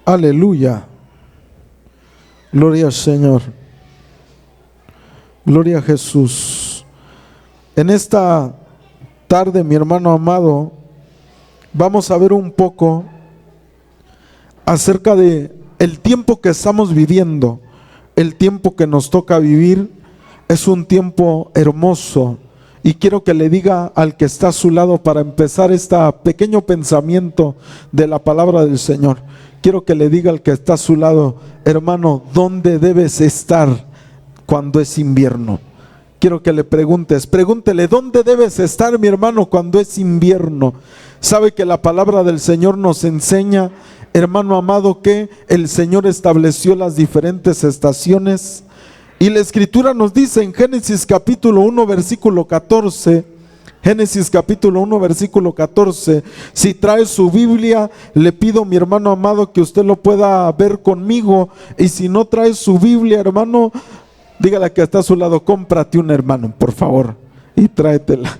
Aleluya. Gloria al Señor. Gloria a Jesús. En esta tarde, mi hermano amado, vamos a ver un poco acerca de el tiempo que estamos viviendo. El tiempo que nos toca vivir es un tiempo hermoso. Y quiero que le diga al que está a su lado, para empezar este pequeño pensamiento de la palabra del Señor, quiero que le diga al que está a su lado: hermano, ¿dónde debes estar cuando es invierno? Quiero que le pregúntele, ¿dónde debes estar, mi hermano, cuando es invierno? Sabe que la palabra del Señor nos enseña, hermano amado, que el Señor estableció las diferentes estaciones. Y la Escritura nos dice en Génesis capítulo 1 versículo 14, Génesis capítulo 1 versículo 14, si trae su Biblia, le pido, mi hermano amado, que usted lo pueda ver conmigo. Y si no trae su Biblia, hermano, dígale que está a su lado: cómprate un, hermano, por favor, y tráetela.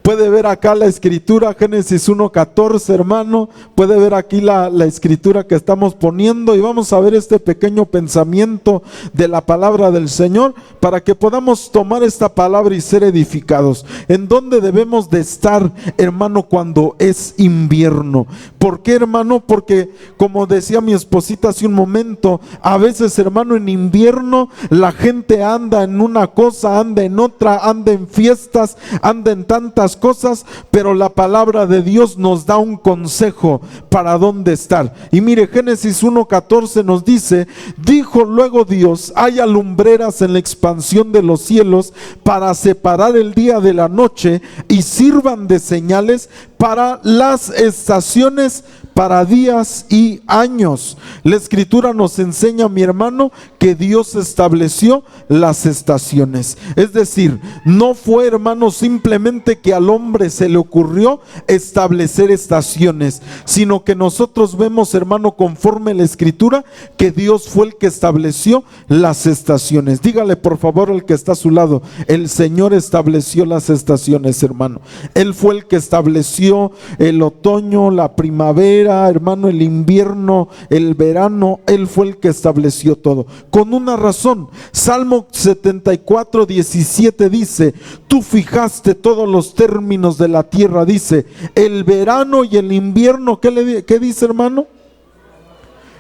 Puede ver acá la escritura, Génesis 1:14, hermano. Puede ver aquí la escritura que estamos poniendo, y vamos a ver este pequeño pensamiento de la palabra del Señor para que podamos tomar esta palabra y ser edificados. ¿En dónde debemos de estar, hermano, cuando es invierno? ¿Por qué, hermano? Porque, como decía mi esposita hace un momento, a veces, hermano, en invierno la gente anda en una cosa, anda en otra, anda en fiestas, anda en tantas cosas, pero la palabra de Dios nos da un consejo para dónde estar. Y mire, Génesis 1:14 nos dice: dijo luego Dios, haya lumbreras en la expansión de los cielos para separar el día de la noche, y sirvan de señales para las estaciones, para días y años. La escritura nos enseña, mi hermano, que Dios estableció las estaciones. Es decir, no fue, hermano, simplemente que al hombre se le ocurrió establecer estaciones, sino que nosotros vemos, hermano, conforme la escritura, que Dios fue el que estableció las estaciones. Dígale por favor al que está a su lado: el Señor estableció las estaciones, hermano. Él fue el que estableció el otoño, la primavera, hermano, el invierno, el verano. Él fue el que estableció todo, con una razón. Salmo 74:17 dice: tú fijaste todos los términos de la tierra. Dice, el verano y el invierno, ¿qué dice, hermano?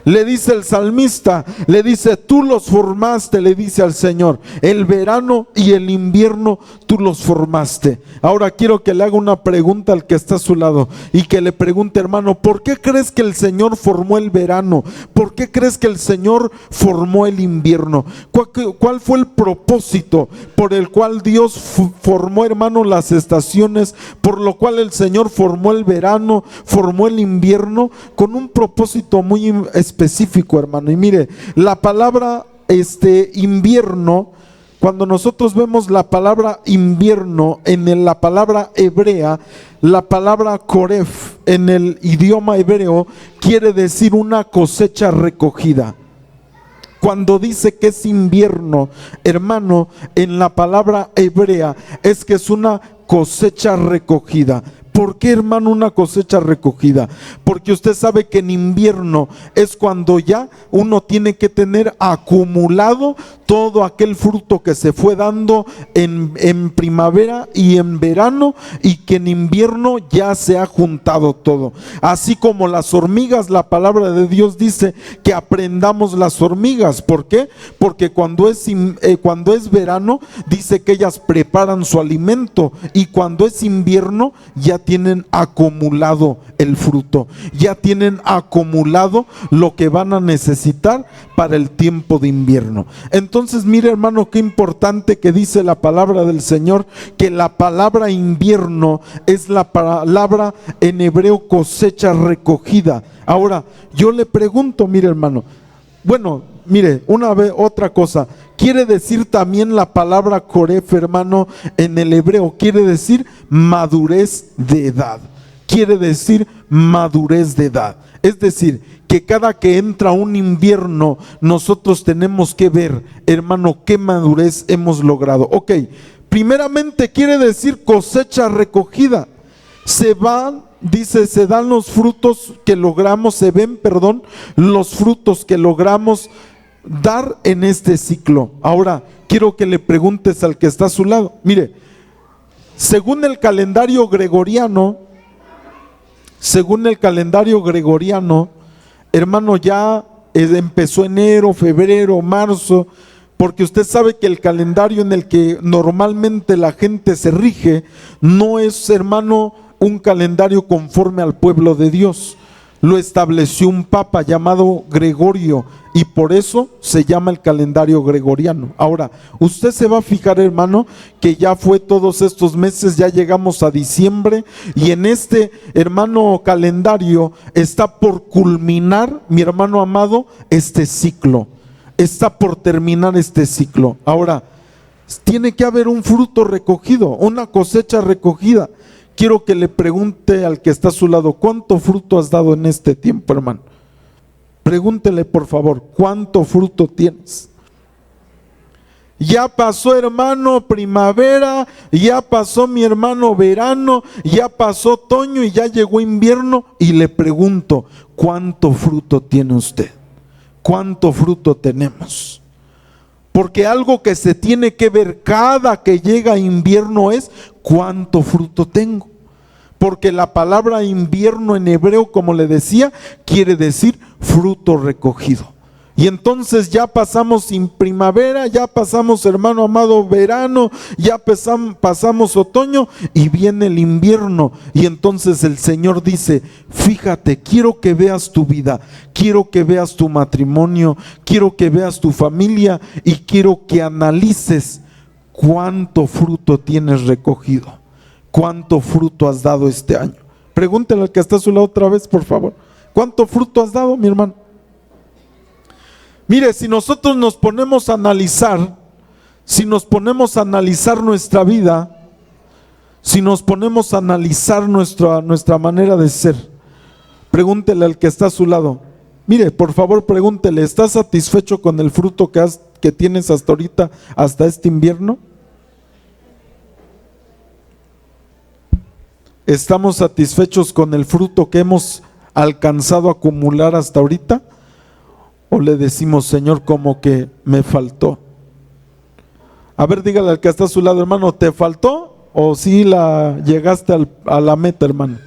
Le dice el salmista, le dice: tú los formaste, le dice al Señor. El verano y el invierno tú los formaste. Ahora quiero que le haga una pregunta al que está a su lado, y que le pregunte: hermano, ¿por qué crees que el Señor formó el verano? ¿Por qué crees que el Señor formó el invierno? ¿Cuál fue el propósito por el cual Dios formó, hermano, las estaciones? Por lo cual el Señor formó el verano, formó el invierno, con un propósito muy específico, hermano. Y mire, la palabra invierno, cuando nosotros vemos la palabra invierno en la palabra hebrea, la palabra koref en el idioma hebreo quiere decir una cosecha recogida. Cuando dice que es invierno, hermano, en la palabra hebrea es que es una cosecha recogida. ¿Por qué, hermano, una cosecha recogida? Porque usted sabe que en invierno es cuando ya uno tiene que tener acumulado todo aquel fruto que se fue dando en primavera y en verano, y que en invierno ya se ha juntado todo. Así como las hormigas, la palabra de Dios dice que aprendamos las hormigas. ¿Por qué? Porque cuando es verano, dice que ellas preparan su alimento, y cuando es invierno ya tienen acumulado el fruto, ya tienen acumulado lo que van a necesitar para el tiempo de invierno. Entonces, mire, hermano, qué importante que dice la palabra del Señor, que la palabra invierno es la palabra en hebreo cosecha recogida. Ahora, yo le pregunto, mire, hermano, bueno, mire, otra cosa, quiere decir también la palabra koref, hermano, en el hebreo, quiere decir madurez de edad. Quiere decir madurez de edad. Es decir, que cada que entra un invierno, nosotros tenemos que ver, hermano, qué madurez hemos logrado. Ok, primeramente quiere decir cosecha recogida. Se van dice, se dan los frutos que logramos, se ven, perdón, los frutos que logramos dar en este ciclo. Ahora, quiero que le preguntes al que está a su lado. Mire, según el calendario gregoriano, hermano, ya empezó enero, febrero, marzo, porque usted sabe que el calendario en el que normalmente la gente se rige no es, hermano, un calendario conforme al pueblo de Dios. Lo estableció un papa llamado Gregorio y por eso se llama el calendario gregoriano. Ahora, usted se va a fijar, hermano, que ya fue todos estos meses, ya llegamos a diciembre y en este, hermano, calendario está por culminar, mi hermano amado, este ciclo. Está por terminar este ciclo. Ahora, tiene que haber un fruto recogido, una cosecha recogida. Quiero que le pregunte al que está a su lado, ¿cuánto fruto has dado en este tiempo, hermano? Pregúntele, por favor, ¿cuánto fruto tienes? Ya pasó, hermano, primavera, ya pasó, mi hermano, verano, ya pasó otoño y ya llegó invierno. Y le pregunto, ¿cuánto fruto tiene usted? ¿Cuánto fruto tenemos? Porque algo que se tiene que ver cada que llega invierno es ¿cuánto fruto tengo? Porque la palabra invierno en hebreo, como le decía, quiere decir fruto recogido. Y entonces ya pasamos sin primavera, ya pasamos, hermano amado, verano, ya pasamos otoño y viene el invierno. Y entonces el Señor dice, fíjate, quiero que veas tu vida, quiero que veas tu matrimonio, quiero que veas tu familia y quiero que analices cuánto fruto tienes recogido, cuánto fruto has dado este año. Pregúntale al que está a su lado otra vez, por favor, ¿cuánto fruto has dado, mi hermano? Mire, si nosotros nos ponemos a analizar, nuestra vida, si nos ponemos a analizar nuestra manera de ser, pregúntele al que está a su lado. Mire, por favor, pregúntele, ¿estás satisfecho con el fruto que tienes hasta ahorita, hasta este invierno? ¿Estamos satisfechos con el fruto que hemos alcanzado a acumular hasta ahorita? ¿O le decimos, Señor, como que me faltó? A ver, dígale al que está a su lado, hermano, ¿te faltó? ¿O sí llegaste a la meta, hermano?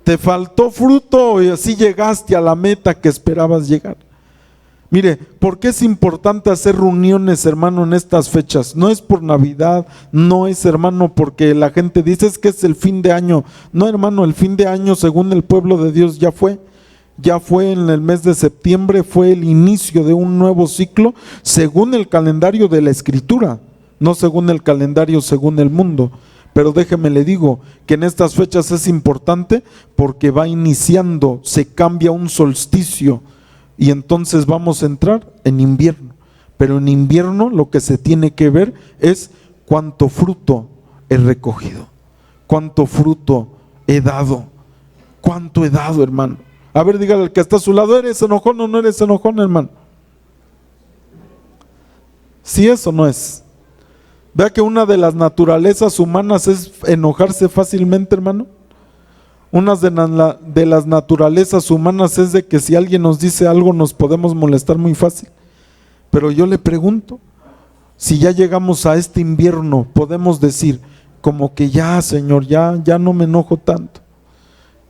¿Te faltó fruto o sí llegaste a la meta que esperabas llegar? Mire, ¿por qué es importante hacer reuniones, hermano, en estas fechas? No es por Navidad, no es, hermano, porque la gente dice es que es el fin de año. No, hermano, el fin de año, según el pueblo de Dios, ya fue en el mes de septiembre, fue el inicio de un nuevo ciclo, según el calendario de la Escritura, no según el calendario, según el mundo. Pero déjeme le digo que en estas fechas es importante porque va iniciando, se cambia un solsticio. Y entonces vamos a entrar en invierno. Pero en invierno lo que se tiene que ver es cuánto fruto he recogido, cuánto fruto he dado, cuánto he dado, hermano. A ver, dígale al que está a su lado, ¿eres enojón o no eres enojón, hermano? Si eso no es. Vea que una de las naturalezas humanas es enojarse fácilmente, hermano. Una de las naturalezas humanas es de que si alguien nos dice algo nos podemos molestar muy fácil. Pero yo le pregunto, si ya llegamos a este invierno, podemos decir, como que ya, Señor, ya no me enojo tanto.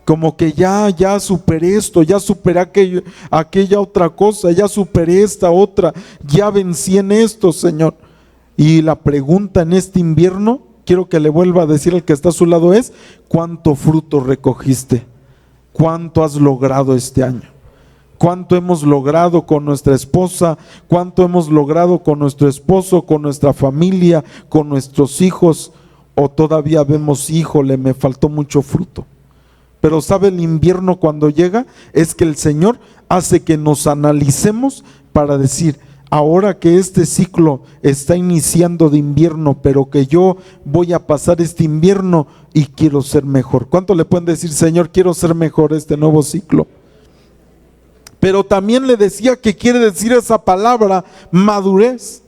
Como que ya superé esto, ya superé aquella otra cosa, ya superé esta otra, ya vencí en esto, Señor. Y la pregunta en este invierno, quiero que le vuelva a decir al que está a su lado es, ¿cuánto fruto recogiste? ¿Cuánto has logrado este año? ¿Cuánto hemos logrado con nuestra esposa? ¿Cuánto hemos logrado con nuestro esposo, con nuestra familia, con nuestros hijos? ¿O todavía vemos, híjole, me faltó mucho fruto? Pero ¿sabe el invierno cuando llega? Es que el Señor hace que nos analicemos para decir, ahora que este ciclo está iniciando de invierno, pero que yo voy a pasar este invierno y quiero ser mejor. ¿Cuánto le pueden decir, Señor, quiero ser mejor este nuevo ciclo? Pero también le decía que quiere decir esa palabra, madurez.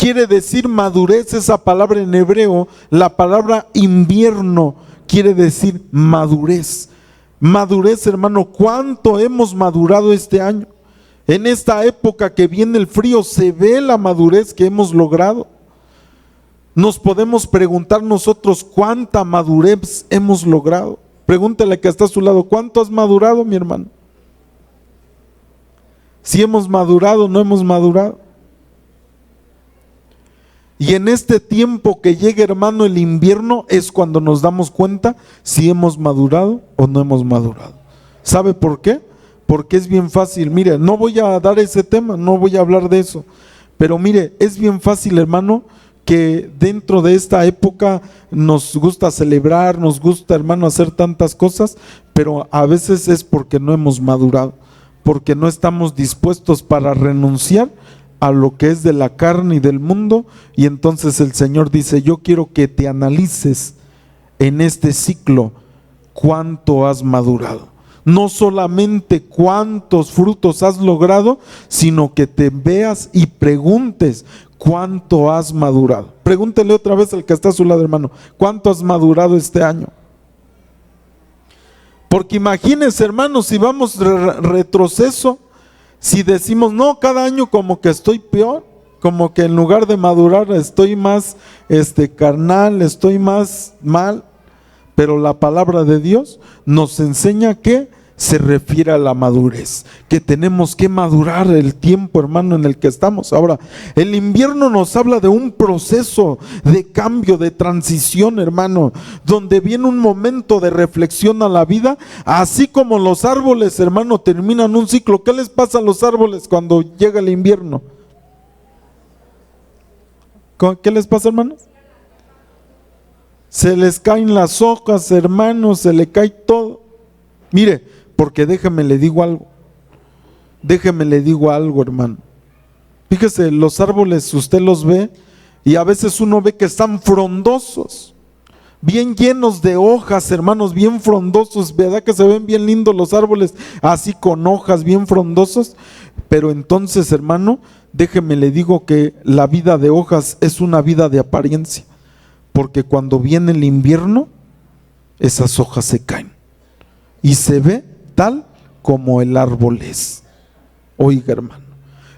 quiere decir madurez, esa palabra en hebreo, la palabra invierno quiere decir madurez. Madurez, hermano, ¿cuánto hemos madurado este año? En esta época que viene el frío se ve la madurez que hemos logrado. Nos podemos preguntar nosotros cuánta madurez hemos logrado. Pregúntale que está a su lado, ¿cuánto has madurado, mi hermano? Si hemos madurado, no hemos madurado. Y en este tiempo que llega, hermano, el invierno, es cuando nos damos cuenta si hemos madurado o no hemos madurado. ¿Sabe por qué? Porque es bien fácil. Mire, no voy a dar ese tema, no voy a hablar de eso. Pero mire, es bien fácil, hermano, que dentro de esta época nos gusta celebrar, nos gusta, hermano, hacer tantas cosas, pero a veces es porque no hemos madurado, porque no estamos dispuestos para renunciar a lo que es de la carne y del mundo. Y entonces el Señor dice: yo quiero que te analices en este ciclo cuánto has madurado. No solamente cuántos frutos has logrado, sino que te veas y preguntes cuánto has madurado. Pregúntele otra vez al que está a su lado, hermano, ¿cuánto has madurado este año? Porque imagínense, hermano, si vamos retroceso, si decimos, no, cada año como que estoy peor, como que en lugar de madurar estoy más carnal, estoy más mal. Pero la palabra de Dios nos enseña que se refiere a la madurez, que tenemos que madurar el tiempo, hermano, en el que estamos. Ahora, el invierno nos habla de un proceso de cambio, de transición, hermano, donde viene un momento de reflexión a la vida, así como los árboles, hermano, terminan un ciclo. ¿Qué les pasa a los árboles cuando llega el invierno? ¿Qué les pasa, hermanos? Se les caen las hojas, hermanos, se le cae todo. Mire, porque déjeme le digo algo, hermano. Fíjese, los árboles usted los ve y a veces uno ve que están frondosos, bien llenos de hojas, hermanos, bien frondosos. ¿Verdad que se ven bien lindos los árboles así con hojas bien frondosos? Pero entonces, hermano, déjeme le digo que la vida de hojas es una vida de apariencia. Porque cuando viene el invierno, esas hojas se caen y se ve tal como el árbol es. Oiga, hermano.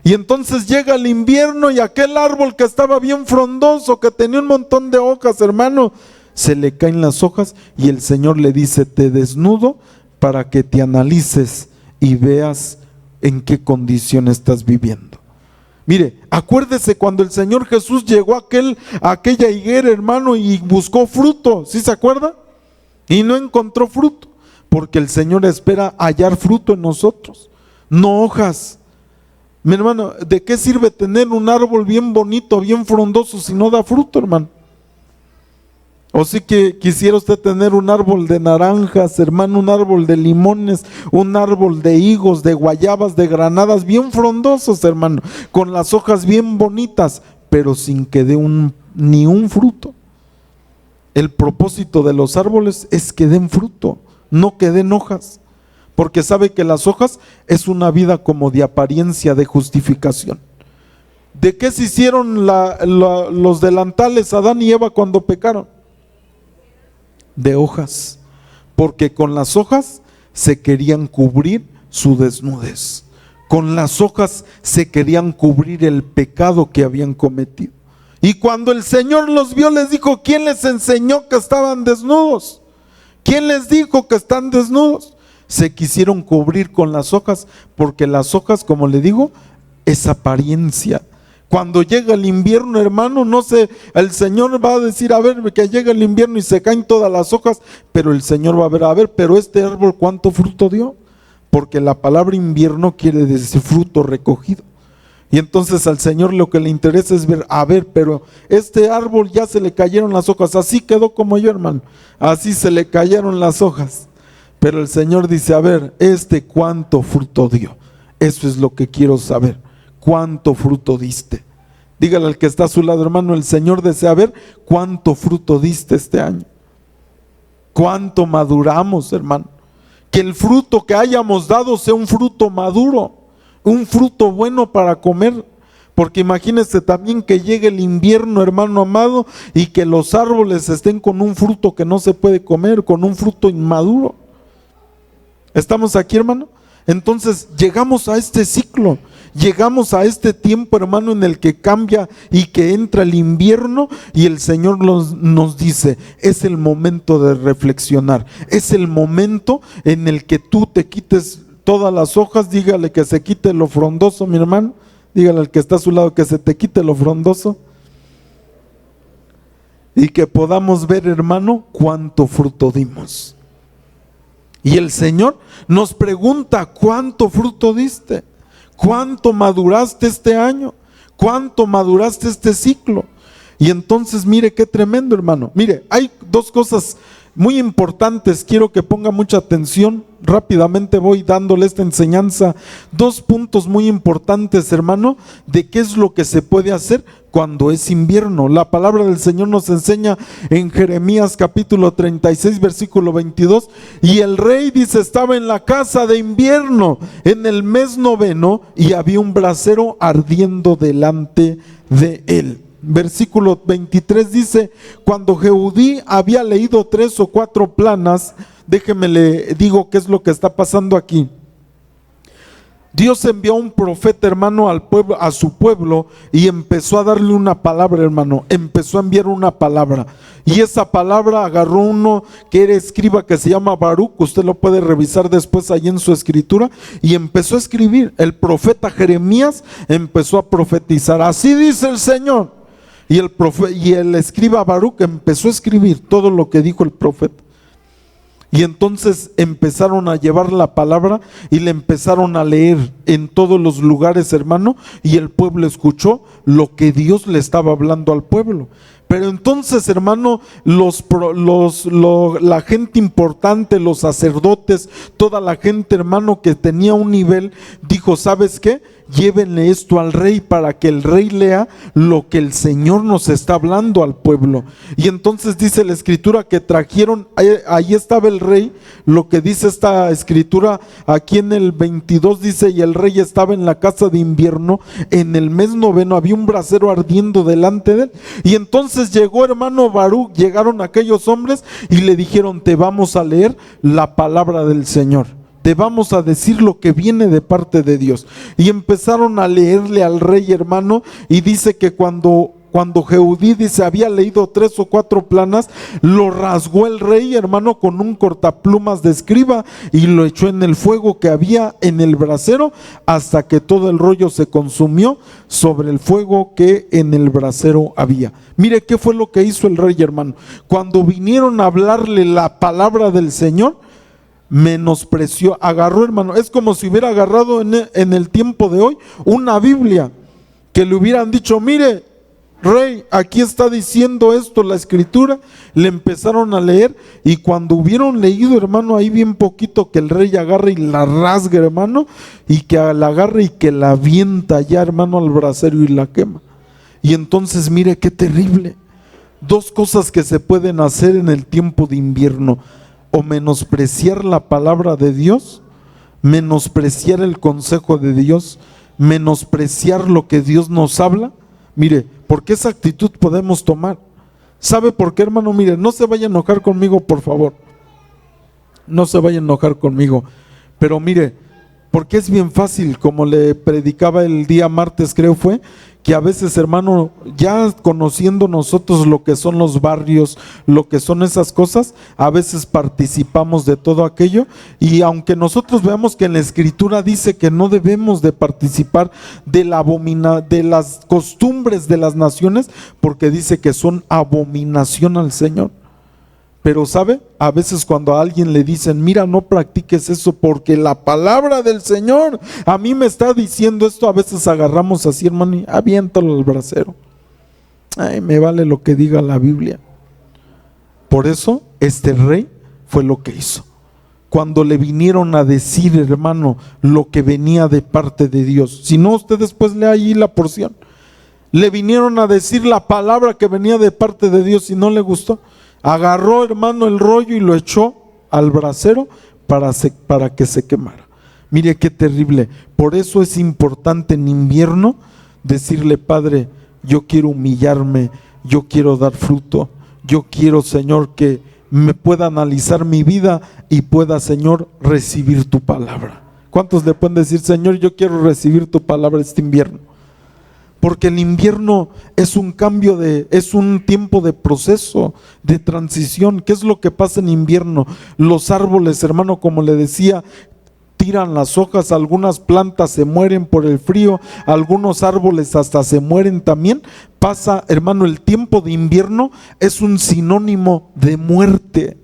Y entonces llega el invierno y aquel árbol que estaba bien frondoso, que tenía un montón de hojas, hermano, se le caen las hojas y el Señor le dice: te desnudo para que te analices y veas en qué condición estás viviendo. Mire, acuérdese cuando el Señor Jesús llegó a aquella higuera, hermano, y buscó fruto, ¿sí se acuerda? Y no encontró fruto, porque el Señor espera hallar fruto en nosotros, no hojas. Mi hermano, ¿de qué sirve tener un árbol bien bonito, bien frondoso, si no da fruto, hermano? O sí que quisiera usted tener un árbol de naranjas, hermano, un árbol de limones, un árbol de higos, de guayabas, de granadas, bien frondosos, hermano, con las hojas bien bonitas, pero sin que dé ni un fruto. El propósito de los árboles es que den fruto, no que den hojas, porque sabe que las hojas es una vida como de apariencia, de justificación. ¿De qué se hicieron los delantales Adán y Eva cuando pecaron? De hojas, porque con las hojas se querían cubrir su desnudez, con las hojas se querían cubrir el pecado que habían cometido. Y cuando el Señor los vio, les dijo: ¿quién les enseñó que estaban desnudos? ¿Quién les dijo que están desnudos? Se quisieron cubrir con las hojas, porque las hojas, como le digo, es apariencia. Cuando llega el invierno, hermano, no sé, el Señor va a decir: a ver, que llega el invierno y se caen todas las hojas, pero el Señor va a ver, pero este árbol ¿cuánto fruto dio? Porque la palabra invierno quiere decir fruto recogido. Y entonces al Señor lo que le interesa es ver, a ver, pero este árbol ya se le cayeron las hojas, así quedó como yo, hermano, así se le cayeron las hojas. Pero el Señor dice: a ver, ¿cuánto fruto dio? Eso es lo que quiero saber. ¿Cuánto fruto diste? Dígale al que está a su lado, hermano, el Señor desea ver cuánto fruto diste este año. ¿Cuánto maduramos, hermano? Que el fruto que hayamos dado sea un fruto maduro, un fruto bueno para comer. Porque imagínese también que llegue el invierno, hermano amado, y que los árboles estén con un fruto que no se puede comer, con un fruto inmaduro. ¿Estamos aquí, hermano? Entonces llegamos a este ciclo, llegamos a este tiempo, hermano, en el que cambia y que entra el invierno, y el Señor nos dice, es el momento de reflexionar, es el momento en el que tú te quites todas las hojas. Dígale que se quite lo frondoso, mi hermano. Dígale al que está a su lado que se te quite lo frondoso. Y que podamos ver, hermano, cuánto fruto dimos. Y el Señor nos pregunta, ¿cuánto fruto diste? ¿Cuánto maduraste este año? ¿Cuánto maduraste este ciclo? Y entonces mire qué tremendo, hermano. Mire, hay dos cosas muy importantes, quiero que ponga mucha atención. Rápidamente voy dándole esta enseñanza. Dos puntos muy importantes, hermano, de qué es lo que se puede hacer cuando es invierno. La palabra del Señor nos enseña en Jeremías capítulo 36, versículo 22. Y el rey, dice, estaba en la casa de invierno en el mes 9, y había un brasero ardiendo delante de él. Versículo 23 dice, cuando Jehudí había leído 3 o 4 planas, déjeme le digo qué es lo que está pasando aquí. Dios envió a un profeta, hermano, al pueblo, a su pueblo, y empezó a darle una palabra, hermano. Empezó a enviar una palabra, y esa palabra agarró uno que era escriba, que se llama Baruch. Usted lo puede revisar después ahí en su escritura. Y empezó a escribir. El profeta Jeremías empezó a profetizar. Así dice el Señor. Y el escriba Baruch empezó a escribir todo lo que dijo el profeta. Y entonces empezaron a llevar la palabra y le empezaron a leer en todos los lugares, hermano, y el pueblo escuchó lo que Dios le estaba hablando al pueblo. Pero entonces, hermano, la gente importante, los sacerdotes, toda la gente, hermano, que tenía un nivel, dijo, ¿sabes qué? Llévenle esto al rey para que el rey lea lo que el Señor nos está hablando al pueblo. Y entonces dice la escritura que trajeron, ahí estaba el rey, lo que dice esta escritura aquí en el 22 dice, y el rey estaba en la casa de invierno en el mes 9, había un brasero ardiendo delante de él. Y entonces llegó, hermano Baruch, llegaron aquellos hombres y le dijeron, te vamos a leer la palabra del Señor. Te vamos a decir lo que viene de parte de Dios. Y empezaron a leerle al rey, hermano, y dice que cuando Jehudí, dice, había leído 3 o 4 planas, lo rasgó el rey, hermano, con un cortaplumas de escriba, y lo echó en el fuego que había en el brasero, hasta que todo el rollo se consumió sobre el fuego que en el brasero había. Mire qué fue lo que hizo el rey, hermano. Cuando vinieron a hablarle la palabra del Señor, menospreció, agarró, hermano, es como si hubiera agarrado en el tiempo de hoy una Biblia, que le hubieran dicho, mire, rey, aquí está diciendo esto la escritura. Le empezaron a leer, y cuando hubieron leído, hermano, ahí bien poquito, que el rey agarra y la rasga, hermano, y que la agarra y que la avienta ya, hermano, al brasero y la quema. Y entonces mire qué terrible. Dos cosas que se pueden hacer en el tiempo de invierno: o menospreciar la palabra de Dios, menospreciar el consejo de Dios, menospreciar lo que Dios nos habla. Mire, porque esa actitud podemos tomar. ¿Sabe por qué, hermano? Mire, no se vaya a enojar conmigo, por favor. No se vaya a enojar conmigo. Pero mire, porque es bien fácil, como le predicaba el día martes, creo fue, que a veces, hermano, ya conociendo nosotros lo que son los barrios, lo que son esas cosas, a veces participamos de todo aquello, y aunque nosotros veamos que en la escritura dice que no debemos de participar de las costumbres de las naciones, porque dice que son abominación al Señor. Pero ¿sabe? A veces cuando a alguien le dicen, mira, no practiques eso porque la palabra del Señor a mí me está diciendo esto, a veces agarramos así, hermano, y aviéntalo al brasero. Ay, me vale lo que diga la Biblia. Por eso este rey fue lo que hizo. Cuando le vinieron a decir, hermano, lo que venía de parte de Dios, si no, usted después lea ahí la porción. Le vinieron a decir la palabra que venía de parte de Dios y no le gustó. Agarró, hermano, el rollo y lo echó al brasero para que se quemara. Mire qué terrible. Por eso es importante en invierno decirle: Padre, yo quiero humillarme, yo quiero dar fruto, yo quiero, Señor, que me pueda analizar mi vida y pueda, Señor, recibir tu palabra. ¿Cuántos le pueden decir: Señor, yo quiero recibir tu palabra este invierno? Porque el invierno es un cambio es un tiempo de proceso, de transición. ¿Qué es lo que pasa en invierno? Los árboles, hermano, como le decía, tiran las hojas, algunas plantas se mueren por el frío, algunos árboles hasta se mueren también. Pasa, hermano, el tiempo de invierno es un sinónimo de muerte,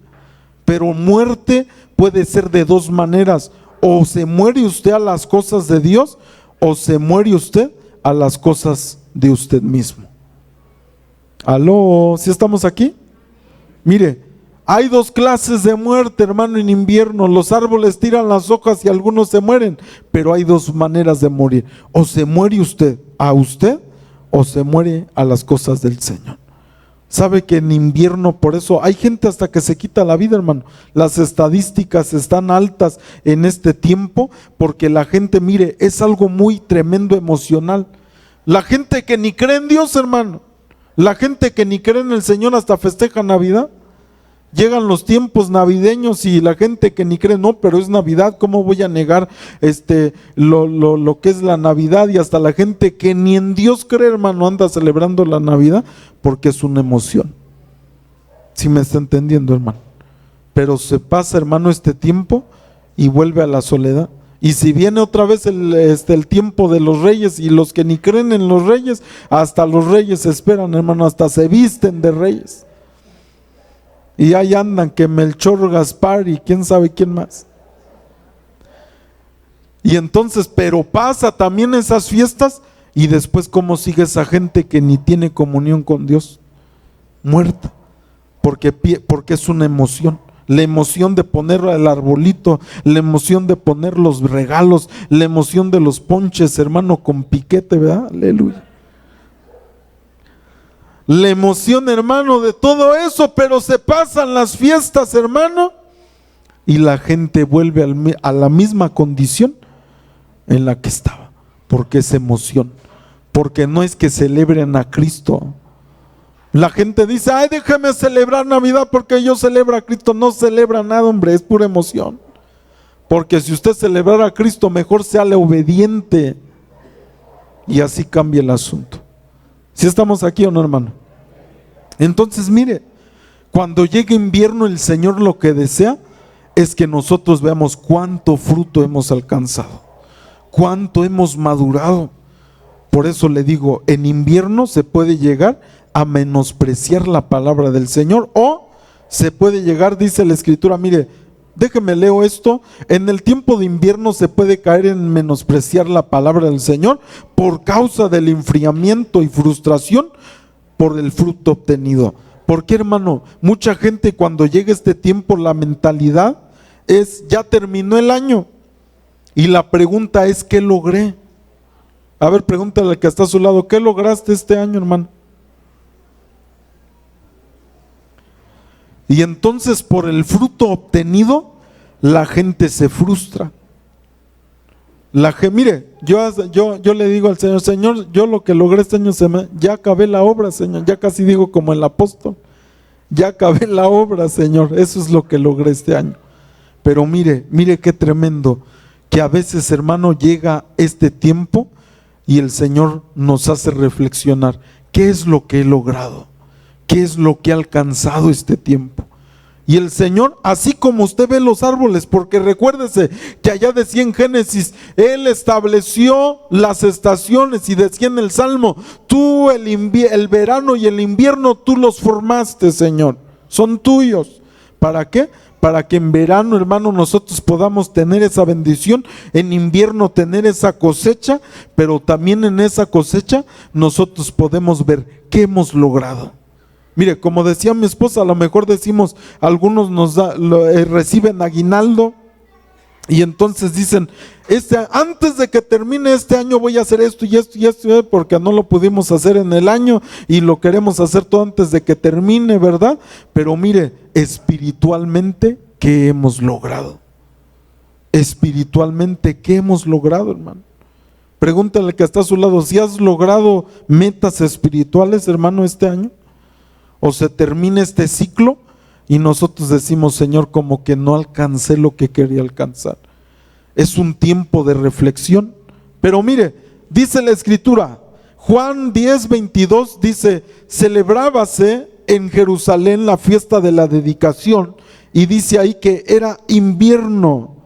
pero muerte puede ser de dos maneras: o se muere usted a las cosas de Dios, o se muere usted a las cosas de usted mismo. ¿Aló? ¿Sí estamos aquí? Mire, hay dos clases de muerte, hermano, en invierno. Los árboles tiran las hojas y algunos se mueren, pero hay dos maneras de morir: o se muere usted a usted, o se muere a las cosas del Señor. Sabe que en invierno, por eso hay gente hasta que se quita la vida, hermano. Las estadísticas están altas en este tiempo, porque la gente, mire, es algo muy tremendo emocional. La gente que ni cree en Dios, hermano, la gente que ni cree en el Señor hasta festeja Navidad. Llegan los tiempos navideños y la gente que ni cree: no, pero es Navidad, ¿cómo voy a negar lo que es la Navidad? Y hasta la gente que ni en Dios cree, hermano, anda celebrando la Navidad porque es una emoción. ¿Sí me está entendiendo, hermano? Pero se pasa, hermano, este tiempo y vuelve a la soledad. Y si viene otra vez el tiempo de los reyes, y los que ni creen en los reyes, hasta los reyes esperan, hermano, hasta se visten de reyes. Y ahí andan que Melchor, Gaspar y quién sabe quién más. Y entonces, pero pasa también esas fiestas, y después ¿cómo sigue esa gente que ni tiene comunión con Dios? Muerta, porque es una emoción. La emoción de poner el arbolito, la emoción de poner los regalos, la emoción de los ponches, hermano, con piquete, ¿verdad? Aleluya. La emoción, hermano, de todo eso, pero se pasan las fiestas, hermano, y la gente vuelve a la misma condición en la que estaba, porque es emoción, porque no es que celebren a Cristo. La gente dice: ay, déjame celebrar Navidad porque yo celebro a Cristo. No celebra nada, hombre, es pura emoción. Porque si usted celebrara a Cristo, mejor séale obediente, y así cambia el asunto. ¿Sí estamos aquí o no, hermano? Entonces, mire, cuando llegue invierno, el Señor lo que desea es que nosotros veamos cuánto fruto hemos alcanzado, cuánto hemos madurado. Por eso le digo, en invierno se puede llegar a menospreciar la palabra del Señor, o se puede llegar, dice la Escritura, mire, déjeme leo esto: en el tiempo de invierno se puede caer en menospreciar la palabra del Señor por causa del enfriamiento y frustración por el fruto obtenido. Porque, hermano, mucha gente cuando llega este tiempo, la mentalidad es: ya terminó el año, y la pregunta es: ¿qué logré? A ver, pregúntale al que está a su lado: ¿qué lograste este año, hermano? Y entonces, por el fruto obtenido, la gente se frustra. Mire, yo le digo al Señor: Señor, yo lo que logré este año, ya acabé la obra, Señor. Ya casi digo como el apóstol: ya acabé la obra, Señor. Eso es lo que logré este año. Pero mire qué tremendo, que a veces, hermano, llega este tiempo y el Señor nos hace reflexionar: ¿qué es lo que he logrado? ¿Qué es lo que he alcanzado este tiempo? Y el Señor, así como usted ve los árboles, porque recuérdese que allá decía en Génesis, Él estableció las estaciones, y decía en el Salmo: tú el verano y el invierno tú los formaste, Señor, son tuyos. ¿Para qué? Para que en verano, hermano, nosotros podamos tener esa bendición, en invierno tener esa cosecha, pero también en esa cosecha nosotros podemos ver qué hemos logrado. Mire, como decía mi esposa, a lo mejor decimos, algunos reciben aguinaldo, y entonces dicen: antes de que termine este año voy a hacer esto y esto y esto, porque no lo pudimos hacer en el año y lo queremos hacer todo antes de que termine, ¿verdad? Pero mire, espiritualmente, ¿qué hemos logrado? Espiritualmente, ¿qué hemos logrado, hermano? Pregúntale al que está a su lado, si has logrado metas espirituales, hermano, este año. O se termina este ciclo y nosotros decimos, Señor, como que no alcancé lo que quería alcanzar. Es un tiempo de reflexión. Pero mire, dice la Escritura, Juan 10:22 dice, celebrábase en Jerusalén la fiesta de la dedicación, y dice ahí que era invierno,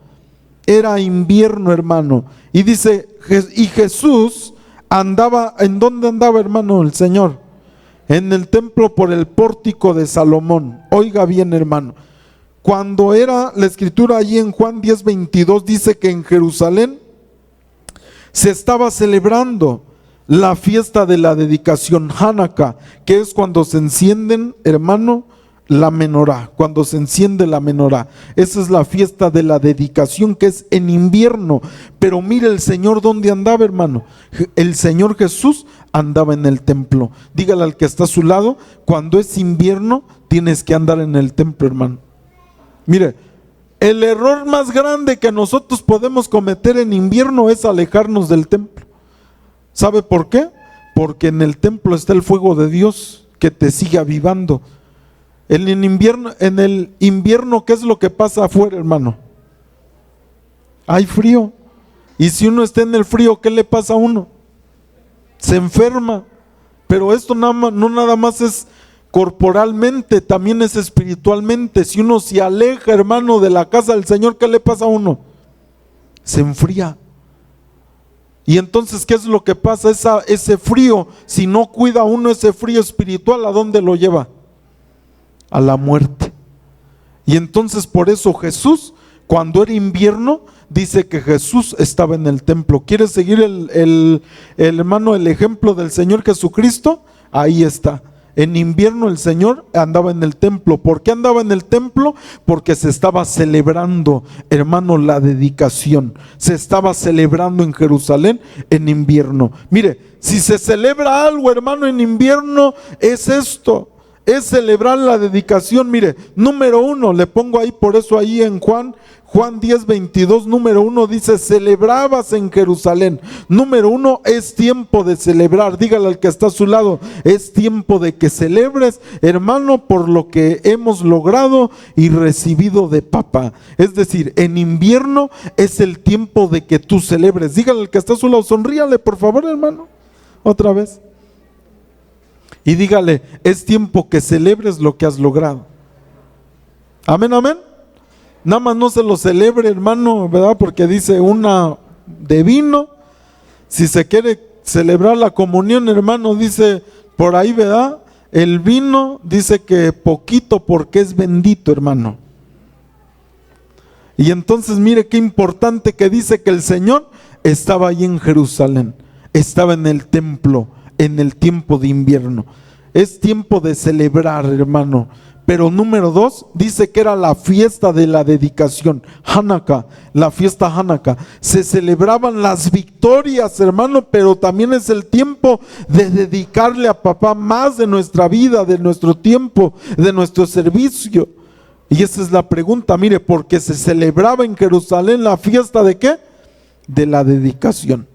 hermano, y dice, y Jesús andaba, ¿en dónde andaba, hermano, el Señor? En el templo por el pórtico de Salomón. Oiga bien, hermano, cuando era la Escritura allí en Juan 10:22 dice que en Jerusalén se estaba celebrando la fiesta de la dedicación, Hanukkah, que es cuando se encienden, hermano, la menorá, cuando se enciende la menorá. Esa es la fiesta de la dedicación, que es en invierno. Pero mire el Señor dónde andaba, hermano. El Señor Jesús andaba en el templo. Dígale al que está a su lado, cuando es invierno tienes que andar en el templo, hermano. Mire, el error más grande que nosotros podemos cometer en invierno es alejarnos del templo. ¿Sabe por qué? Porque en el templo está el fuego de Dios que te sigue avivando. En el invierno, ¿qué es lo que pasa afuera, hermano? Hay frío. Y si uno está en el frío, ¿qué le pasa a uno? Se enferma. Pero esto no nada más es corporalmente, también es espiritualmente. Si uno se aleja, hermano, de la casa del Señor, ¿qué le pasa a uno? Se enfría. Y entonces, ¿qué es lo que pasa? Ese frío, si no cuida uno ese frío espiritual, ¿a dónde lo lleva? A la muerte. Y entonces por eso Jesús, cuando era invierno, dice que Jesús estaba en el templo. ¿Quieres seguir el hermano, el ejemplo del Señor Jesucristo? Ahí está. En invierno el Señor andaba en el templo. ¿Por qué andaba en el templo? Porque se estaba celebrando, hermano, la dedicación. Se estaba celebrando en Jerusalén en invierno. Mire, si se celebra algo, hermano, en invierno, es esto. Es celebrar la dedicación. Mire, número 1, le pongo ahí, por eso ahí en Juan 10:22, número 1 dice, celebrabas en Jerusalén. Número 1, es tiempo de celebrar. Dígale al que está a su lado, es tiempo de que celebres, hermano, por lo que hemos logrado y recibido de papá. Es decir, en invierno es el tiempo de que tú celebres. Dígale al que está a su lado, sonríale por favor, hermano, otra vez. Y dígale, es tiempo que celebres lo que has logrado. Amén, amén. Nada más no se lo celebre, hermano, ¿verdad? Porque dice una de vino. Si se quiere celebrar la comunión, hermano, dice por ahí, ¿verdad? El vino dice que poquito porque es bendito, hermano. Y entonces mire qué importante que dice que el Señor estaba ahí en Jerusalén. Estaba en el templo en el tiempo de invierno. Es tiempo de celebrar, hermano. Pero número 2, dice que era la fiesta de la dedicación, Hanukkah, la fiesta Hanukkah. Se celebraban las victorias, hermano, pero también es el tiempo de dedicarle a papá más de nuestra vida, de nuestro tiempo, de nuestro servicio. Y esa es la pregunta, mire, porque se celebraba en Jerusalén la fiesta ¿de qué? De la dedicación.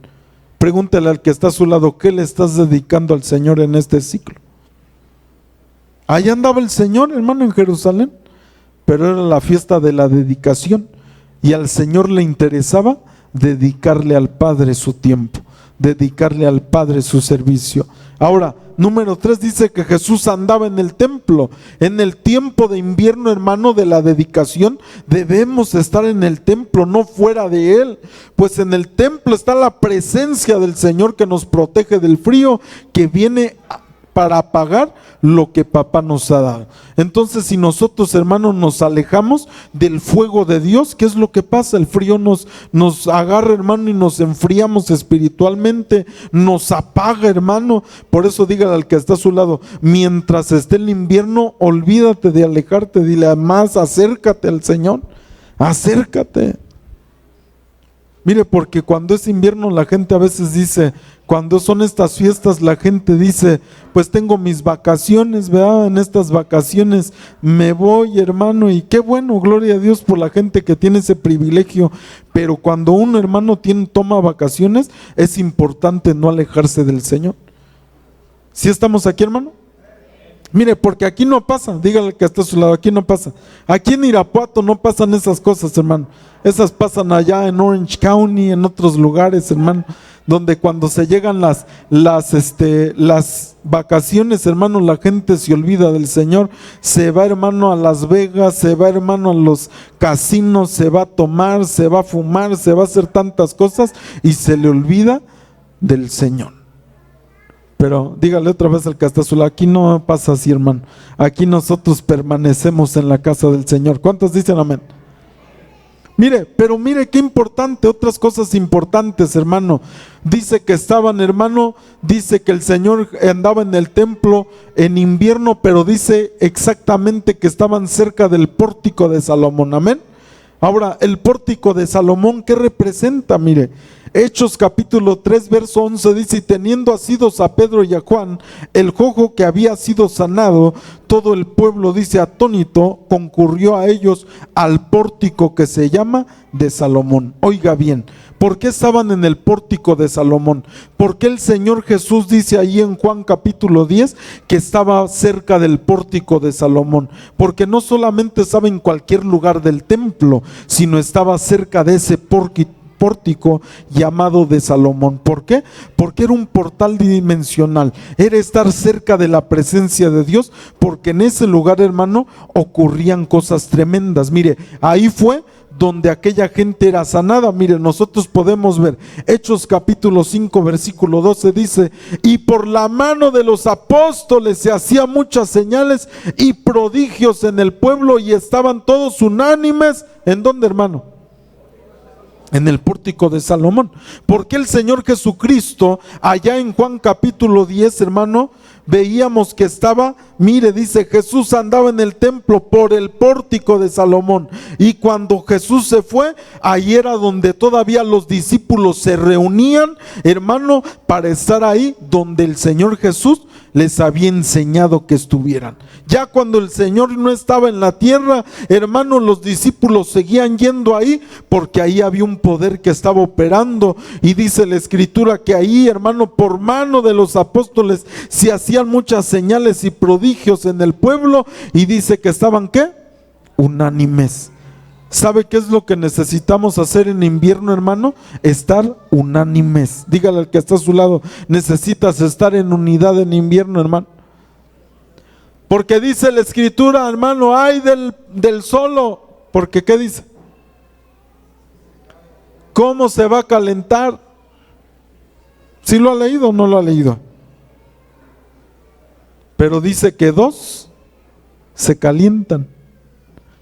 Pregúntale al que está a su lado, ¿qué le estás dedicando al Señor en este ciclo? Allá andaba el Señor, hermano, en Jerusalén, pero era la fiesta de la dedicación y al Señor le interesaba dedicarle al Padre su tiempo, dedicarle al Padre su servicio. Ahora, número 3 dice que Jesús andaba en el templo. En el tiempo de invierno, hermano, de la dedicación, debemos estar en el templo, no fuera de él. Pues en el templo está la presencia del Señor que nos protege del frío, que viene para apagar lo que papá nos ha dado. Entonces, si nosotros, hermanos, nos alejamos del fuego de Dios, ¿qué es lo que pasa? El frío nos agarra, hermano, y nos enfriamos espiritualmente, nos apaga, hermano. Por eso dígale al que está a su lado, mientras esté el invierno, olvídate de alejarte, dile más, acércate al Señor, acércate. Mire, porque cuando es invierno la gente a veces dice, cuando son estas fiestas la gente dice, pues tengo mis vacaciones, ¿verdad? En estas vacaciones me voy, hermano, y qué bueno, gloria a Dios por la gente que tiene ese privilegio. Pero cuando un hermano toma vacaciones, es importante no alejarse del Señor. ¿Sí estamos aquí, hermano? Mire, porque aquí no pasa, dígale que está a su lado, aquí no pasa. Aquí en Irapuato no pasan esas cosas, hermano. Esas pasan allá en Orange County, en otros lugares, hermano, donde cuando se llegan las vacaciones, hermano, la gente se olvida del Señor. Se va, hermano, a Las Vegas, se va, hermano, a los casinos, se va a tomar, se va a fumar, se va a hacer tantas cosas y se le olvida del Señor. Pero dígale otra vez al que está a su lado, aquí no pasa así, hermano. Aquí nosotros permanecemos en la casa del Señor. ¿Cuántos dicen amén? Mire, pero mire qué importante, otras cosas importantes, hermano. Dice que estaban, hermano, dice que el Señor andaba en el templo en invierno, pero dice exactamente que estaban cerca del pórtico de Salomón. Amén. Ahora, el pórtico de Salomón, ¿qué representa? Mire, Hechos capítulo 3, verso 11 dice, y teniendo asidos a Pedro y a Juan, el cojo que había sido sanado, todo el pueblo, dice, atónito, concurrió a ellos al pórtico que se llama de Salomón. Oiga bien, ¿por qué estaban en el pórtico de Salomón? Porque el Señor Jesús dice ahí en Juan capítulo 10 que estaba cerca del pórtico de Salomón, porque no solamente estaba en cualquier lugar del templo, sino estaba cerca de ese pórtico llamado de Salomón. ¿Por qué? Porque era un portal dimensional, era estar cerca de la presencia de Dios, porque en ese lugar, hermano, ocurrían cosas tremendas. Mire, ahí fue donde aquella gente era sanada. Mire, nosotros podemos ver Hechos capítulo 5 versículo 12 dice, y por la mano de los apóstoles se hacían muchas señales y prodigios en el pueblo, y estaban todos unánimes. ¿En dónde, hermano? En el pórtico de Salomón. Porque el Señor Jesucristo, allá en Juan capítulo 10, hermano, veíamos que estaba, mire, dice, Jesús andaba en el templo por el pórtico de Salomón. Y cuando Jesús se fue, ahí era donde todavía los discípulos se reunían, hermano, para estar ahí donde el Señor Jesús les había enseñado que estuvieran. Ya cuando el Señor no estaba en la tierra, hermano, los discípulos seguían yendo ahí, porque ahí había un poder que estaba operando. Y dice la Escritura que ahí, hermano, por mano de los apóstoles se hacían muchas señales y prodigios en el pueblo. Y dice que estaban, ¿qué? Unánimes. ¿Sabe qué es lo que necesitamos hacer en invierno, hermano? Estar unánimes. Dígale al que está a su lado, necesitas estar en unidad en invierno, hermano. Porque dice la Escritura, hermano, ay del solo. Porque ¿qué dice? ¿Cómo se va a calentar? ¿Sí lo ha leído o no lo ha leído? Pero dice que dos se calientan.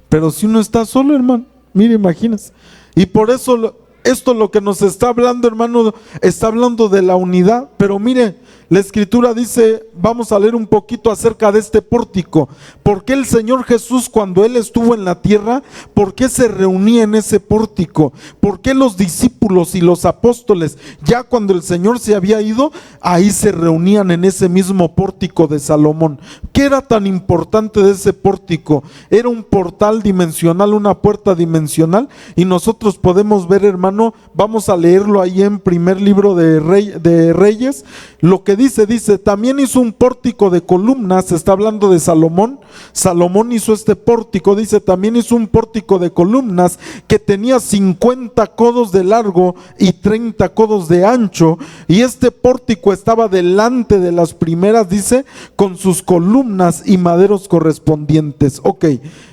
Pero si uno está solo, hermano, mire, imagínese. Y por eso esto lo que nos está hablando, hermano, está hablando de la unidad. Pero mire, la Escritura dice, vamos a leer un poquito acerca de este pórtico. ¿Por qué el Señor Jesús, cuando Él estuvo en la tierra, por qué se reunía en ese pórtico? ¿Por qué los discípulos y los apóstoles, ya cuando el Señor se había ido, ahí se reunían en ese mismo pórtico de Salomón? ¿Qué era tan importante de ese pórtico? Era un portal dimensional, una puerta dimensional, y nosotros podemos ver, hermano, vamos a leerlo ahí en primer libro de Reyes, lo que dice, también hizo un pórtico de columnas. Está hablando de Salomón. Salomón hizo este pórtico, dice, también hizo un pórtico de columnas que tenía 50 codos de largo y 30 codos de ancho, y este pórtico estaba delante de las primeras, dice, con sus columnas y maderos correspondientes. Ok,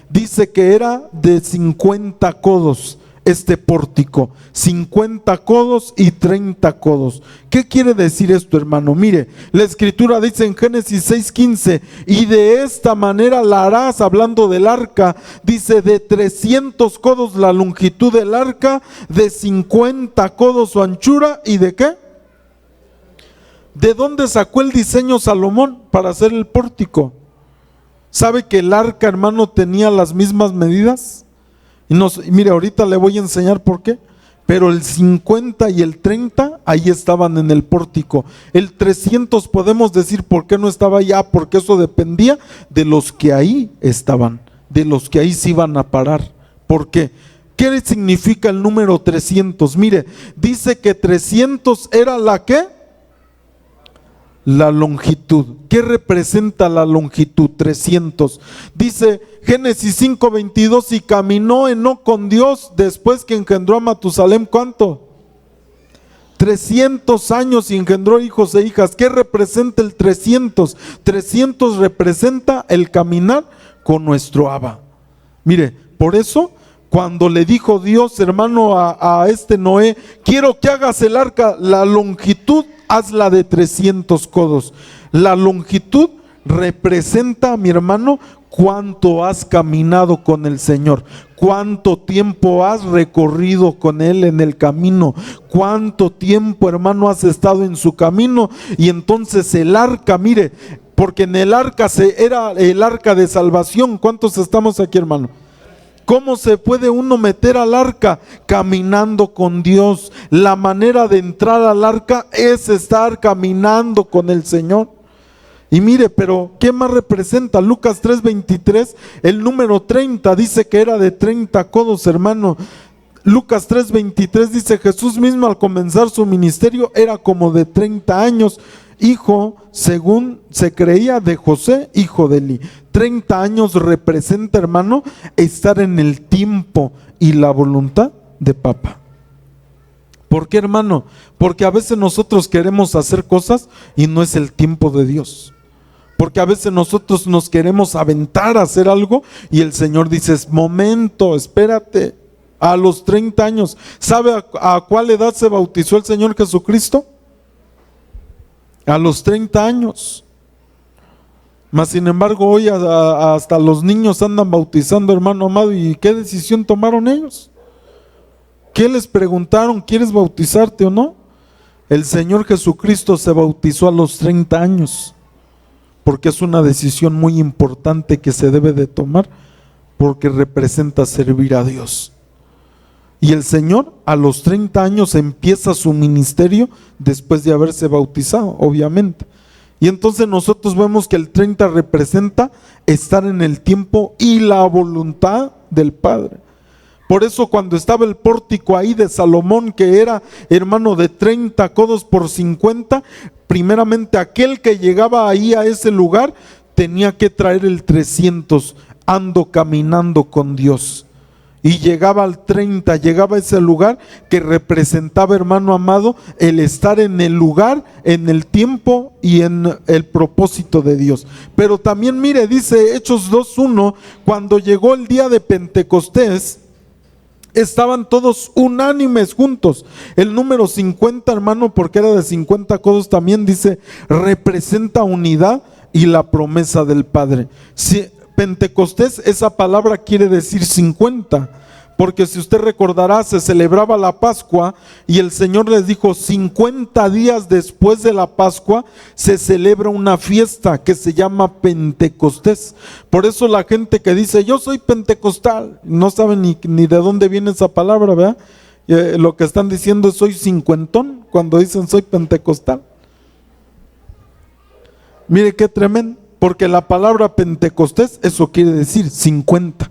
dice que era de 50 codos. Este pórtico, 50 codos y 30 codos. ¿Qué quiere decir esto, hermano? Mire, la Escritura dice en Génesis 6:15, y de esta manera la harás, hablando del arca, dice, de 300 codos la longitud del arca, de 50 codos su anchura, ¿y de qué? ¿De dónde sacó el diseño Salomón para hacer el pórtico? ¿Sabe que el arca, hermano, tenía las mismas medidas? Y mire, ahorita le voy a enseñar por qué. Pero el 50 y el 30 ahí estaban en el pórtico. El 300 podemos decir por qué no estaba allá, porque eso dependía de los que ahí estaban, de los que ahí se iban a parar. ¿Por qué? ¿Qué significa el número 300? Mire, dice que 300 era la ¿qué? La longitud. ¿Qué representa la longitud? 300. Dice Génesis 5:22, y caminó Enoc con Dios después que engendró a Matusalem. ¿Cuánto? 300 años y engendró hijos e hijas. ¿Qué representa el 300? 300 representa el caminar con nuestro Abba. Mire, por eso cuando le dijo Dios, hermano, a este Noé, quiero que hagas el arca, la longitud, hazla de 300 codos. La longitud representa, mi hermano, cuánto has caminado con el Señor, cuánto tiempo has recorrido con Él en el camino, cuánto tiempo, hermano, has estado en su camino. Y entonces el arca, mire, porque en el arca era el arca de salvación. ¿Cuántos estamos aquí, hermano? ¿Cómo se puede uno meter al arca? Caminando con Dios. La manera de entrar al arca es estar caminando con el Señor. Y mire, pero ¿qué más representa? Lucas 3:23, el número 30 dice que era de 30 codos, hermano. Lucas 3:23 dice, Jesús mismo al comenzar su ministerio era como de 30 años, hijo, según se creía, de José, hijo de Eli. 30 años representa, hermano, estar en el tiempo y la voluntad de Papá. ¿Por qué, hermano? Porque a veces nosotros queremos hacer cosas y no es el tiempo de Dios. Porque a veces nosotros nos queremos aventar a hacer algo y el Señor dice, momento, espérate, a los 30 años. ¿Sabe a cuál edad se bautizó el Señor Jesucristo? A los 30 años. Mas sin embargo hoy hasta los niños andan bautizando, hermano amado. ¿Y qué decisión tomaron ellos? ¿Qué les preguntaron? ¿Quieres bautizarte o no? El Señor Jesucristo se bautizó a los 30 años. Porque es una decisión muy importante que se debe de tomar, porque representa servir a Dios. Y el Señor a los 30 años empieza su ministerio después de haberse bautizado, obviamente. Y entonces nosotros vemos que el 30 representa estar en el tiempo y la voluntad del Padre. Por eso cuando estaba el pórtico ahí de Salomón, que era, hermano, de 30 codos por 50, primeramente aquel que llegaba ahí a ese lugar tenía que traer el 300, ando caminando con Dios. Y llegaba al 30, llegaba a ese lugar que representaba, hermano amado, el estar en el lugar, en el tiempo y en el propósito de Dios. Pero también mire, dice Hechos 2:1, cuando llegó el día de Pentecostés, estaban todos unánimes juntos. El número 50, hermano, porque era de 50 codos, también dice, representa unidad y la promesa del Padre. Si Pentecostés, esa palabra quiere decir 50, porque si usted recordará, se celebraba la Pascua y el Señor les dijo, 50 días después de la Pascua se celebra una fiesta que se llama Pentecostés. Por eso la gente que dice, yo soy pentecostal, no saben ni de dónde viene esa palabra, ¿verdad? Lo que están diciendo es soy cincuentón, cuando dicen soy pentecostal. Mire qué tremendo. Porque la palabra Pentecostés, eso quiere decir 50.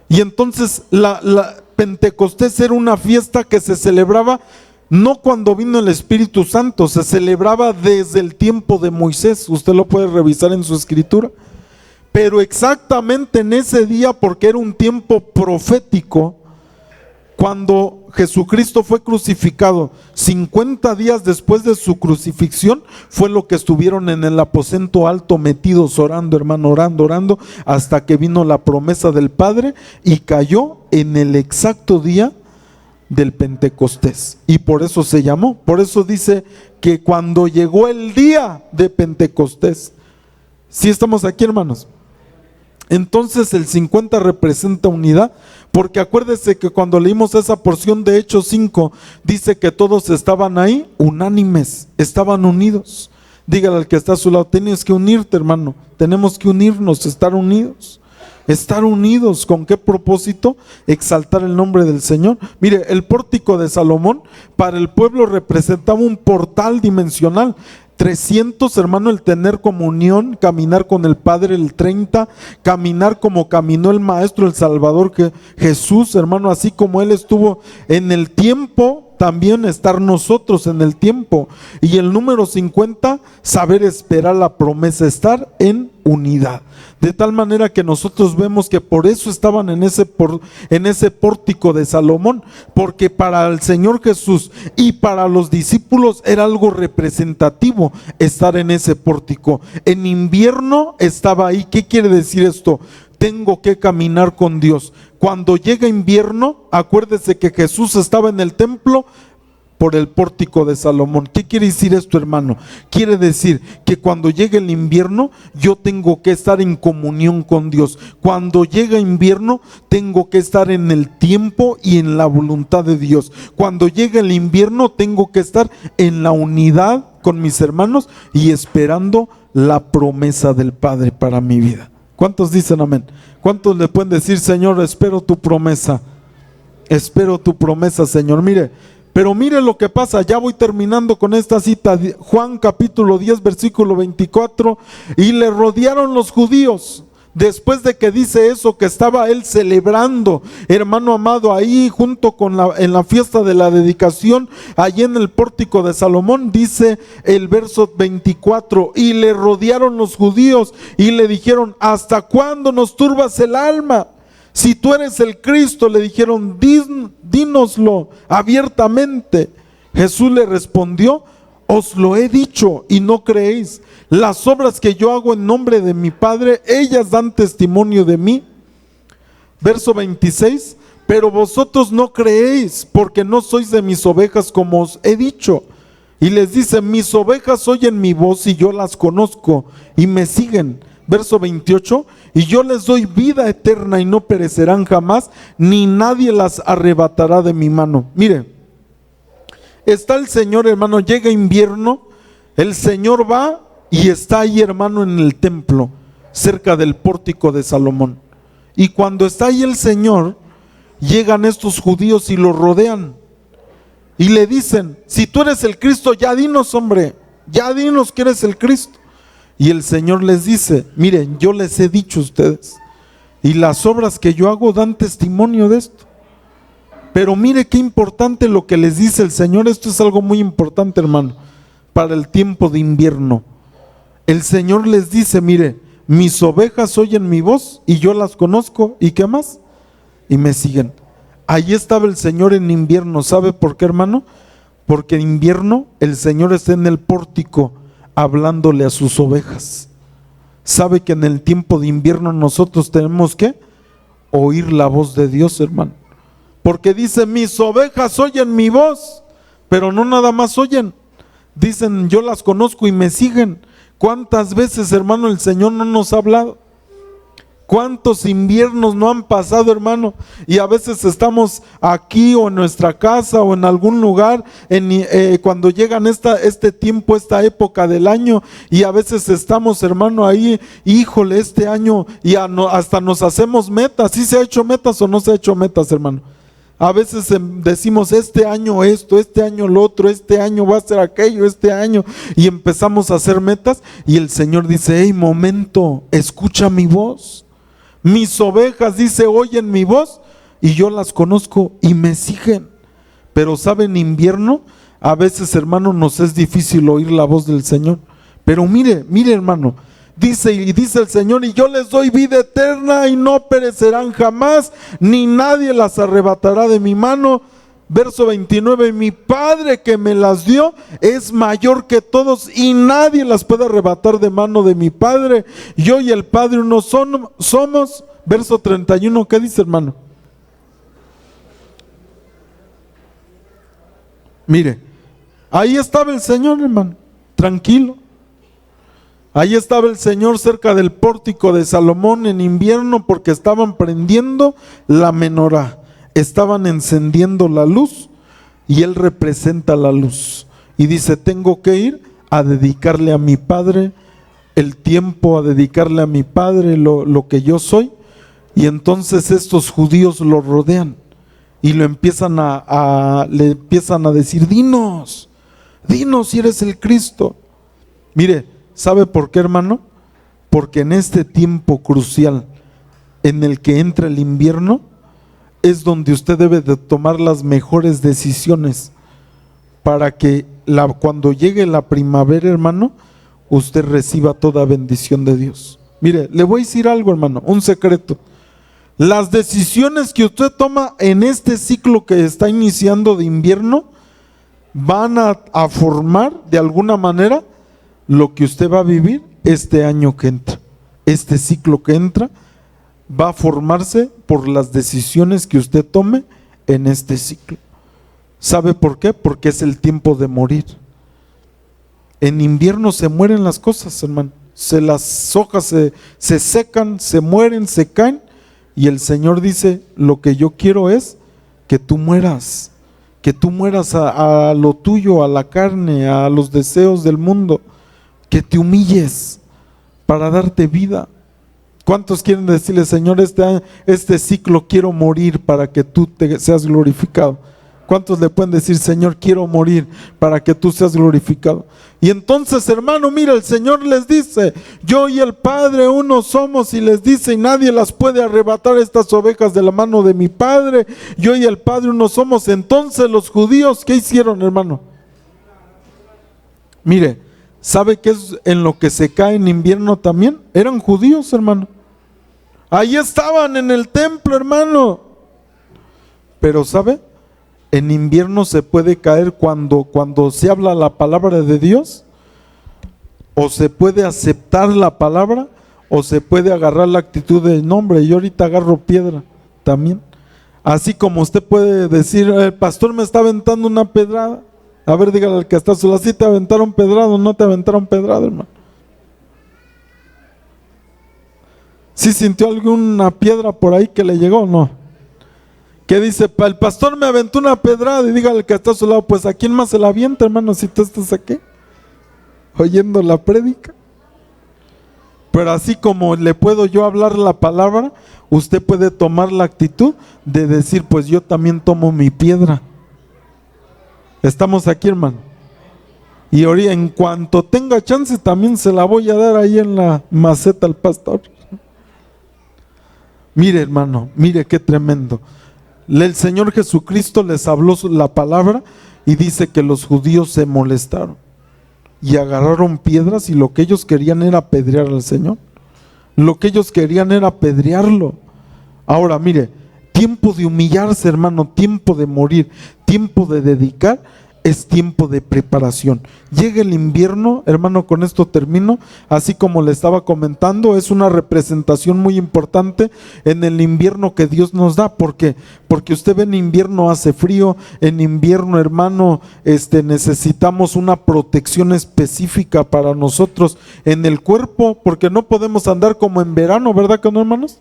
Y entonces la Pentecostés era una fiesta que se celebraba no cuando vino el Espíritu Santo, se celebraba desde el tiempo de Moisés. Usted lo puede revisar en su escritura. Pero exactamente en ese día, porque era un tiempo profético, cuando Jesucristo fue crucificado, 50 días después de su crucifixión, fue lo que estuvieron en el aposento alto metidos orando, hermano, orando, hasta que vino la promesa del Padre y cayó en el exacto día del Pentecostés. Y por eso se llamó, por eso dice que cuando llegó el día de Pentecostés, ¿sí estamos aquí, hermanos? Entonces el 50 representa unidad, porque acuérdese que cuando leímos esa porción de Hechos 5, dice que todos estaban ahí unánimes, estaban unidos. Dígale al que está a su lado, tienes que unirte, hermano, tenemos que unirnos, estar unidos. Estar unidos, ¿con qué propósito? Exaltar el nombre del Señor. Mire, el pórtico de Salomón para el pueblo representaba un portal dimensional. 300, hermano, el tener comunión, caminar con el Padre. El 30, caminar como caminó el Maestro, el Salvador, que Jesús, hermano, así como Él estuvo en el tiempo, también estar nosotros en el tiempo. Y el número 50, saber esperar la promesa, estar en unidad. De tal manera que nosotros vemos que por eso estaban en ese pórtico de Salomón, porque para el Señor Jesús y para los discípulos era algo representativo estar en ese pórtico. En invierno estaba ahí. ¿Qué quiere decir esto? Tengo que caminar con Dios. Cuando llega invierno, acuérdese que Jesús estaba en el templo por el pórtico de Salomón. ¿Qué quiere decir esto, hermano? Quiere decir que cuando llega el invierno, yo tengo que estar en comunión con Dios. Cuando llega invierno, tengo que estar en el tiempo y en la voluntad de Dios. Cuando llega el invierno, tengo que estar en la unidad con mis hermanos y esperando la promesa del Padre para mi vida. ¿Cuántos dicen amén? ¿Cuántos le pueden decir, Señor, espero tu promesa? Espero tu promesa, Señor. Pero mire lo que pasa, ya voy terminando con esta cita. Juan capítulo 10, versículo 24. Y le rodearon los judíos. Después de que dice eso, que estaba él celebrando, hermano amado, ahí junto con en la fiesta de la dedicación, allí en el pórtico de Salomón, dice el verso 24, y le rodearon los judíos y le dijeron, ¿hasta cuándo nos turbas el alma? Si tú eres el Cristo, le dijeron, dínoslo abiertamente. Jesús le respondió, os lo he dicho y no creéis. Las obras que yo hago en nombre de mi Padre, ellas dan testimonio de mí. Verso 26, pero vosotros no creéis, porque no sois de mis ovejas, como os he dicho. Y les dice, mis ovejas oyen mi voz y yo las conozco y me siguen. Verso 28, y yo les doy vida eterna y no perecerán jamás, ni nadie las arrebatará de mi mano. Mire, está el Señor, hermano, llega invierno, el Señor va y está ahí, hermano, en el templo, cerca del pórtico de Salomón. Y cuando está ahí el Señor, llegan estos judíos y lo rodean. Y le dicen, si tú eres el Cristo, ya dinos, hombre, ya dinos que eres el Cristo. Y el Señor les dice, miren, yo les he dicho a ustedes, y las obras que yo hago dan testimonio de esto. Pero mire qué importante lo que les dice el Señor. Esto es algo muy importante, hermano, para el tiempo de invierno. El Señor les dice, mire, mis ovejas oyen mi voz y yo las conozco. ¿Y qué más? Y me siguen. Allí estaba el Señor en invierno. ¿Sabe por qué, hermano? Porque en invierno el Señor está en el pórtico hablándole a sus ovejas. ¿Sabe que en el tiempo de invierno nosotros tenemos que oír la voz de Dios, hermano? Porque dice, mis ovejas oyen mi voz, pero no nada más oyen. Dicen, yo las conozco y me siguen. ¿Cuántas veces, hermano, el Señor no nos ha hablado? ¿Cuántos inviernos no han pasado, hermano? Y a veces estamos aquí o en nuestra casa o en algún lugar cuando llegan este tiempo, esta época del año, y a veces estamos, hermano, ahí, híjole, este año, y hasta nos hacemos metas. ¿Sí se ha hecho metas o no se ha hecho metas, hermano? A veces decimos, este año esto, este año lo otro, este año va a ser aquello, este año, y empezamos a hacer metas, y el Señor dice, hey, momento, escucha mi voz. Mis ovejas, dice, oyen mi voz, y yo las conozco y me siguen. Pero ¿sabe? En invierno, a veces, hermano, nos es difícil oír la voz del Señor. Pero mire, hermano, dice el Señor, y yo les doy vida eterna y no perecerán jamás, ni nadie las arrebatará de mi mano. Verso 29, mi Padre que me las dio es mayor que todos y nadie las puede arrebatar de mano de mi Padre. Yo y el Padre uno somos. Verso 31, ¿qué dice, hermano? Mire, ahí estaba el Señor, hermano, tranquilo. Ahí estaba el Señor cerca del pórtico de Salomón en invierno, porque estaban prendiendo la menorá, estaban encendiendo la luz, y Él representa la luz. Y dice, tengo que ir a dedicarle a mi Padre el tiempo, a dedicarle a mi Padre lo que yo soy. Y entonces estos judíos lo rodean y lo empiezan le empiezan a decir: dinos si eres el Cristo. Mire, ¿sabe por qué, hermano? Porque en este tiempo crucial en el que entra el invierno es donde usted debe de tomar las mejores decisiones para que cuando llegue la primavera, hermano, usted reciba toda bendición de Dios. Mire, le voy a decir algo, hermano, un secreto. Las decisiones que usted toma en este ciclo que está iniciando de invierno van a formar de alguna manera lo que usted va a vivir este año que entra. Este ciclo que entra va a formarse por las decisiones que usted tome en este ciclo. ¿Sabe por qué? Porque es el tiempo de morir. En invierno se mueren las cosas, hermano. Las hojas se secan, se mueren, se caen. Y el Señor dice: lo que yo quiero es que tú mueras a lo tuyo, a la carne, a los deseos del mundo, que te para darte vida. ¿Cuántos quieren decirle: Señor, este ciclo quiero morir para que tú seas glorificado? ¿Cuántos le pueden decir: Señor, quiero morir para que tú seas glorificado? Y entonces, hermano, mira, el Señor les dice: yo y el Padre uno somos, y les dice: y nadie las puede arrebatar estas ovejas de la mano de mi Padre. Yo y el Padre uno somos. Entonces los judíos, ¿qué hicieron, hermano? Mire, ¿sabe qué es en lo que se cae en invierno también? Eran judíos, hermano. Ahí estaban en el templo, hermano. Pero ¿sabe? En invierno se puede caer cuando se habla la palabra de Dios, o se puede aceptar la palabra, o se puede agarrar la actitud de: no, hombre, yo ahorita agarro piedra también. Así como usted puede decir: el pastor me está aventando una pedrada. A ver, dígale al que está solo: ¿sí te aventaron pedrada o no te aventaron pedrada, hermano? ¿Sí sintió alguna piedra por ahí que le llegó o no? ¿Qué dice? El pastor me aventó una pedrada. Y dígale al que está a su lado: pues ¿a quién más se la avienta, hermano, si tú estás aquí oyendo la prédica? Pero así como le puedo yo hablar la palabra, usted puede tomar la actitud de decir: pues yo también tomo mi piedra. Estamos aquí, hermano. Y ahorita, en cuanto tenga chance, también se la voy a dar ahí en la maceta al pastor. Mire, hermano, mire qué tremendo. El Señor Jesucristo les habló la palabra y dice que los judíos se molestaron y agarraron piedras, y lo que ellos querían era apedrear al Señor. Lo que ellos querían era apedrearlo. Ahora, mire, tiempo de humillarse, hermano, tiempo de morir, tiempo de dedicar, es tiempo de preparación. Llega el invierno, hermano, con esto termino. Así como le estaba comentando, es una representación muy importante en el invierno que Dios nos da. ¿Por qué? Porque usted ve, en invierno hace frío, en invierno, hermano, necesitamos una protección específica para nosotros en el cuerpo, porque no podemos andar como en verano, ¿verdad que no, hermanos?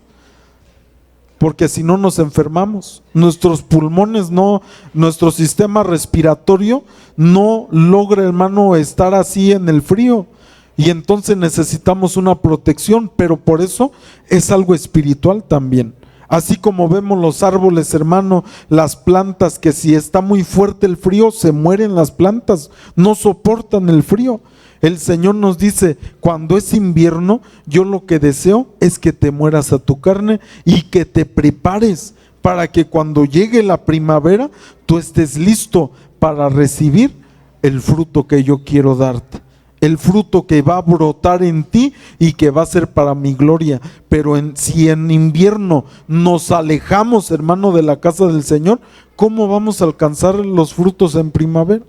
Porque si no nos enfermamos, nuestros pulmones no, nuestro sistema respiratorio no logra, hermano, estar así en el frío, y entonces necesitamos una protección. Pero por eso es algo espiritual también. Así como vemos los árboles, hermano, las plantas, que si está muy fuerte el frío, se mueren las plantas, no soportan el frío. El Señor nos dice: cuando es invierno, yo lo que deseo es que te mueras a tu carne y que te prepares para que cuando llegue la primavera, tú estés listo para recibir el fruto que yo quiero darte. El fruto que va a brotar en ti y que va a ser para mi gloria. Pero si en invierno nos alejamos, hermano, de la casa del Señor, ¿cómo vamos a alcanzar los frutos en primavera?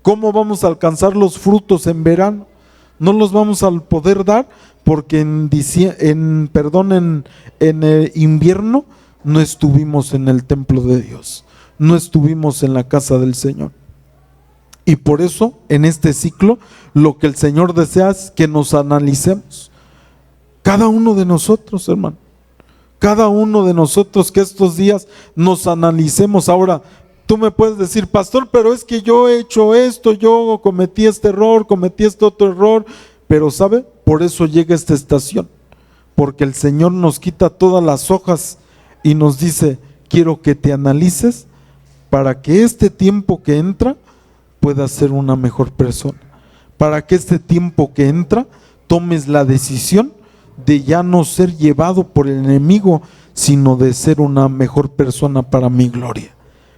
¿Cómo vamos a alcanzar los frutos en verano? No los vamos a poder dar, porque en invierno no estuvimos en el templo de Dios, no estuvimos en la casa del Señor. Y por eso, en este ciclo, lo que el Señor desea es que nos analicemos. Cada uno de nosotros, hermano. Cada uno de nosotros, que estos días nos analicemos. Ahora, tú me puedes decir: pastor, pero es que yo he hecho esto, yo cometí este error, cometí este otro error. Pero ¿sabe? Por eso llega esta estación. porque el Señor nos quita todas las hojas y nos dice, quiero que te analices para que este tiempo que entra puedas ser una mejor persona, para que este tiempo que entra tomes la decisión de ya no ser llevado por el enemigo, sino de ser una mejor persona para mi gloria.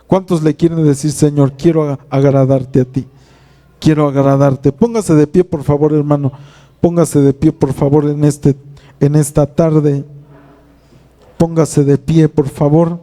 ¿Cuántos le quieren decir, Señor, quiero agradarte a ti? Quiero agradarte. Póngase de pie, por favor, hermano. Póngase de pie, por favor, en esta tarde. Póngase de pie, por favor.